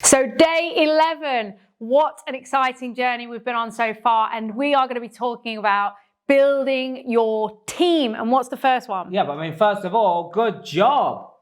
So day 11, what an exciting journey we've been on so far. And we are going to be talking about building your team. And what's the first one? Yeah, but I mean, first of all, good job.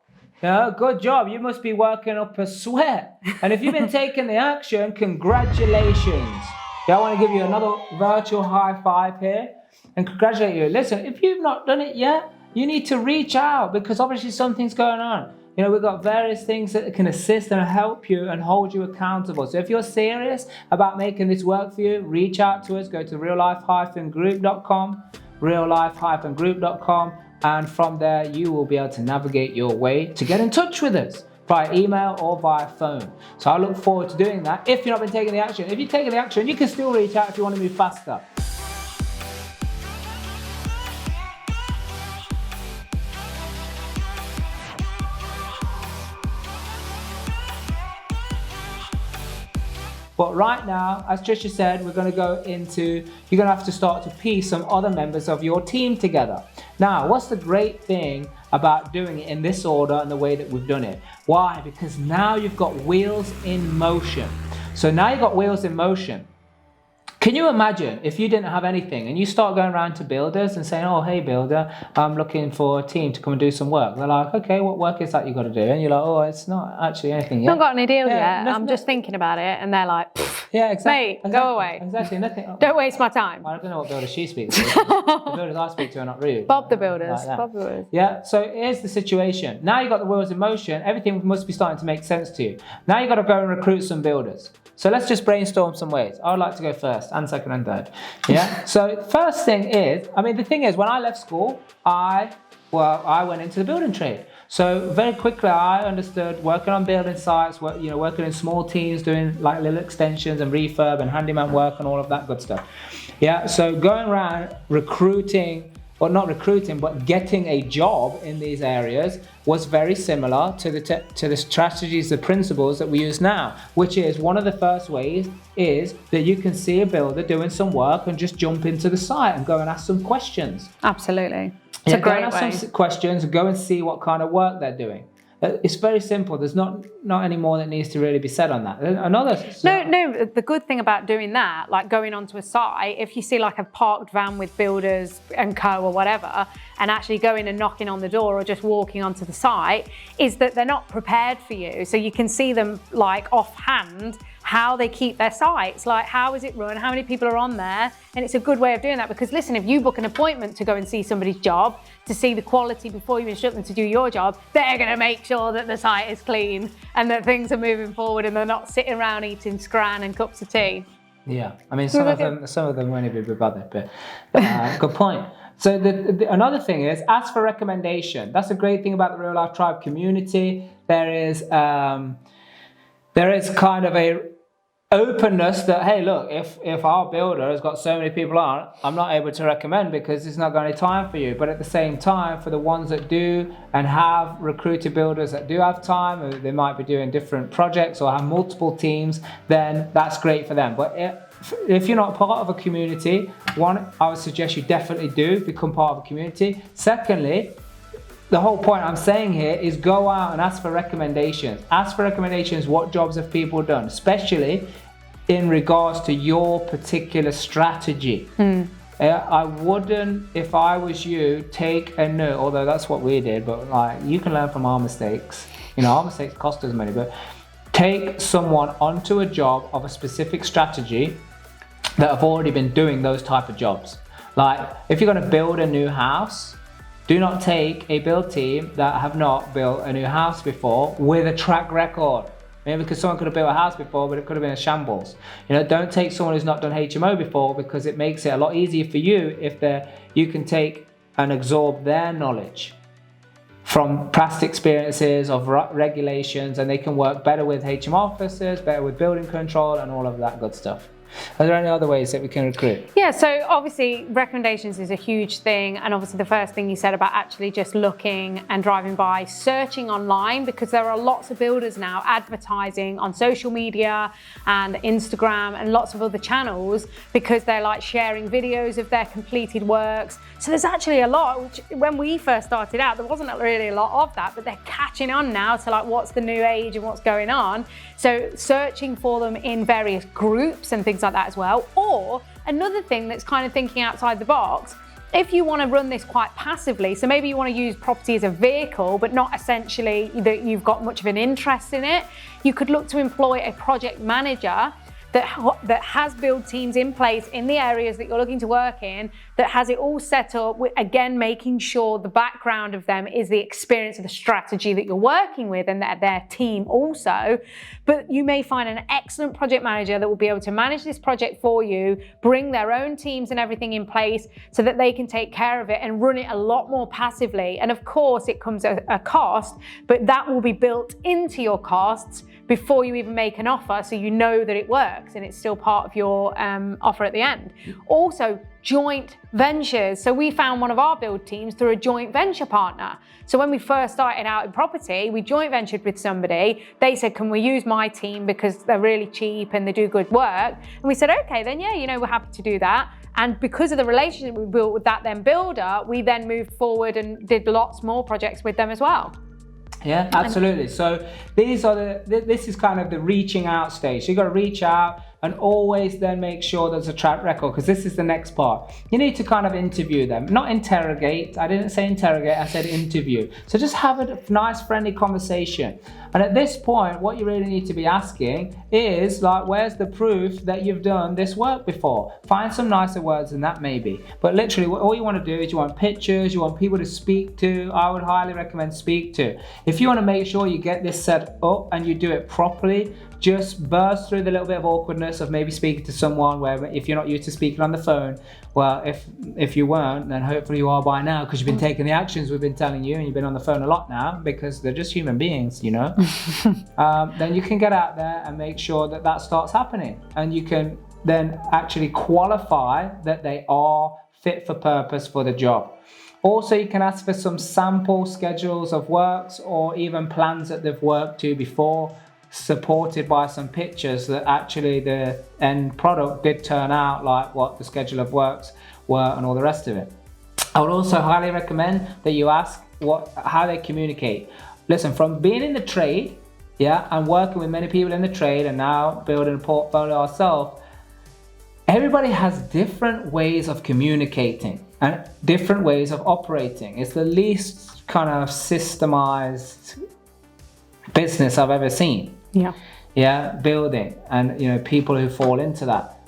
Yeah, good job. You must be working up a sweat. And if you've been taking the action, congratulations. Yeah, I want to give you another virtual high five here and congratulate you. Listen, if you've not done it yet, you need to reach out because obviously something's going on. You know, we've got various things that can assist and help you and hold you accountable. So if you're serious about making this work for you, reach out to us. Go to reallife-group.com, reallife-group.com, and from there you will be able to navigate your way to get in touch with us via email or via phone. So I look forward to doing that. If you've not been taking the action, if you're taking the action, you can still reach out if you want to move faster. But right now, as Trisha said, we're going to go into, you're going to have to start to piece some other members of your team together. Now, what's the great thing about doing it in this order and the way that we've done it? Why? Because now you've got wheels in motion. So now you've got wheels in motion. Can you imagine if you didn't have anything and you start going around to builders and saying, oh, hey, builder, I'm looking for a team to come and do some work. They're like, okay, what work is that you got to do? And you're like, oh, it's not actually anything yet. I've not got any deal yet. I'm just thinking about it. And they're like, yeah, exactly. Mate, go away. Exactly. Nothing. Don't waste my time. I don't know what builders she speaks to. The builders I speak to are not rude. Bob the builders. Like Bob the builders. Yeah, so here's the situation. Now you've got the wheels in motion. Everything must be starting to make sense to you. Now you've got to go and recruit some builders. So let's just brainstorm some ways. I would like to go first and second and third. Yeah. So first thing is, I mean, the thing is, when I left school, I went into the building trade. So very quickly, I understood working on building sites, working in small teams, doing like little extensions and refurb and handyman work and all of that good stuff. Yeah. So going around recruiting, or not recruiting, but getting a job in these areas was very similar to the strategies, the principles that we use now, which is one of the first ways is that you can see a builder doing some work and just jump into the site and go and ask some questions. Absolutely. It's a great way. Go and ask some questions, go and see what kind of work they're doing. It's very simple. There's not any more that needs to really be said on that. No. The good thing about doing that, like going onto a site, if you see like a parked van with builders and co or whatever, and actually going and knocking on the door or just walking onto the site, is that they're not prepared for you. So you can see them like offhand how they keep their sites, like how is it run, how many people are on there, and it's a good way of doing that because listen, if you book an appointment to go and see somebody's job, to see the quality before you instruct them to do your job, they're going to make sure that the site is clean and that things are moving forward and they're not sitting around eating scran and cups of tea. Yeah, I mean some of them won't even be bothered, but good point. So another thing is ask for recommendation. That's a great thing about the Real Life Tribe community. There is kind of a openness that, hey, look, if our builder has got so many people on, I'm not able to recommend because there's not got any time for you. But at the same time, for the ones that do and have recruited builders that do have time, or they might be doing different projects or have multiple teams, then that's great for them. But if you're not part of a community, one, I would suggest you definitely do become part of a community. Secondly, the whole point I'm saying here is go out and ask for recommendations. Ask for recommendations, what jobs have people done, especially in regards to your particular strategy. I wouldn't, if I was you, take a note, although that's what we did, but like you can learn from our mistakes. You know, our mistakes cost us money, but take someone onto a job of a specific strategy that have already been doing those type of jobs. Like if you're going to build a new house, do not take a build team that have not built a new house before with a track record. Maybe because someone could have built a house before, but it could have been a shambles. You know, don't take someone who's not done HMO before because it makes it a lot easier for you if you can take and absorb their knowledge from past experiences of regulations, and they can work better with HMO officers, better with building control and all of that good stuff. Are there any other ways that we can recruit? Yeah, so obviously recommendations is a huge thing, and obviously the first thing you said about actually just looking and driving by, searching online, because there are lots of builders now advertising on social media and Instagram and lots of other channels, because they're like sharing videos of their completed works. So there's actually a lot, which when we first started out, there wasn't really a lot of that, but they're catching on now to like what's the new age and what's going on. So searching for them in various groups and things like that as well. Or another thing that's kind of thinking outside the box, if you want to run this quite passively, so maybe you want to use property as a vehicle, but not essentially that you've got much of an interest in it, you could look to employ a project manager that has build teams in place in the areas that you're looking to work in, that has it all set up, again, making sure the background of them is the experience of the strategy that you're working with and their team also. But you may find an excellent project manager that will be able to manage this project for you, bring their own teams and everything in place so that they can take care of it and run it a lot more passively. And of course, it comes at a cost, but that will be built into your costs before you even make an offer, so you know that it works and it's still part of your offer at the end. Also, joint ventures. So we found one of our build teams through a joint venture partner. So when we first started out in property, we joint ventured with somebody. They said, can we use my team because they're really cheap and they do good work? And we said, okay, then yeah, you know, we're happy to do that. And because of the relationship we built with that then builder, we then moved forward and did lots more projects with them as well. Yeah, absolutely. So this is kind of the reaching out stage. So you've got to reach out and always then make sure there's a track record, because this is the next part. You need to kind of interview them, not interrogate. I didn't say interrogate, I said interview. So just have a nice friendly conversation. And at this point, what you really need to be asking is like, where's the proof that you've done this work before? Find some nicer words than that maybe. But literally all you want to do is you want pictures, you want people to speak to. I would highly recommend speak to. If you want to make sure you get this set up and you do it properly, just burst through the little bit of awkwardness of maybe speaking to someone where if you're not used to speaking on the phone, well, if you weren't, then hopefully you are by now, because you've been taking the actions we've been telling you and you've been on the phone a lot now, because they're just human beings, you know. Then you can get out there and make sure that that starts happening, and you can then actually qualify that they are fit for purpose for the job. Also, you can ask for some sample schedules of works or even plans that they've worked to before, supported by some pictures that actually the end product did turn out like what the schedule of works were and all the rest of it. I would also highly recommend that you ask how they communicate. Listen, from being in the trade, yeah, and working with many people in the trade and now building a portfolio ourselves, everybody has different ways of communicating and different ways of operating. It's the least kind of systemized business I've ever seen. Yeah, building, and you know, people who fall into that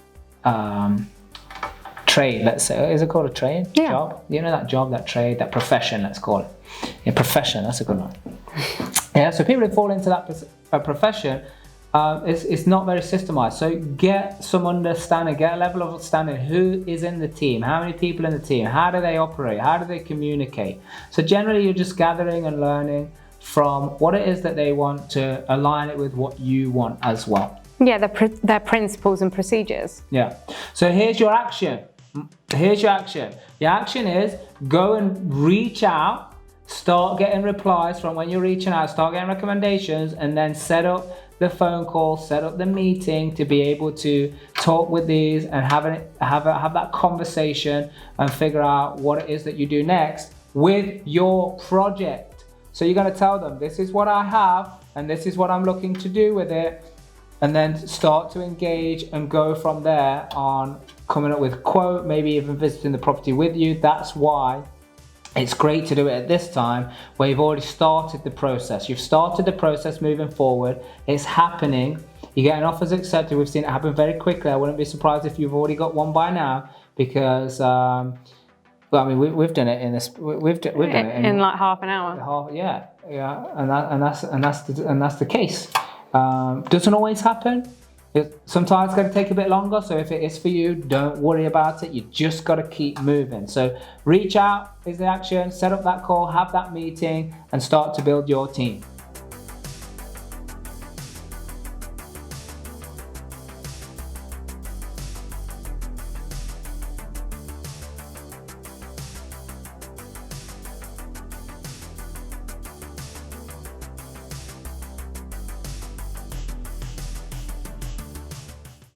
trade, let's say, is it called a trade? Yeah. Job? You know, that job, that trade, that profession, let's call it. Yeah, profession, that's a good one. Yeah, so people who fall into that profession, it's not very systemized. So get some understanding, get a level of understanding. Who is in the team? How many people in the team? How do they operate? How do they communicate? So generally you're just gathering and learning from what it is that they want to align it with what you want as well. Yeah, their principles and procedures. Yeah. So here's your action. Here's your action. Your action is go and reach out, start getting replies from when you're reaching out, start getting recommendations, and then set up the phone call, set up the meeting to be able to talk with these and have that conversation and figure out what it is that you do next with your project. So you're going to tell them, this is what I have and this is what I'm looking to do with it, and then start to engage and go from there on coming up with a quote, maybe even visiting the property with you. That's why it's great to do it at this time where you've already started the process. You've started the process moving forward. It's happening. You're getting offers accepted. We've seen it happen very quickly. I wouldn't be surprised if you've already got one by now, because well, I mean, we've done it in this. We've done it in like half an hour. Yeah, and that's the case. Doesn't always happen. Sometimes it's going to take a bit longer. So if it is for you, don't worry about it. You just got to keep moving. So reach out is the action. Set up that call, have that meeting, and start to build your team.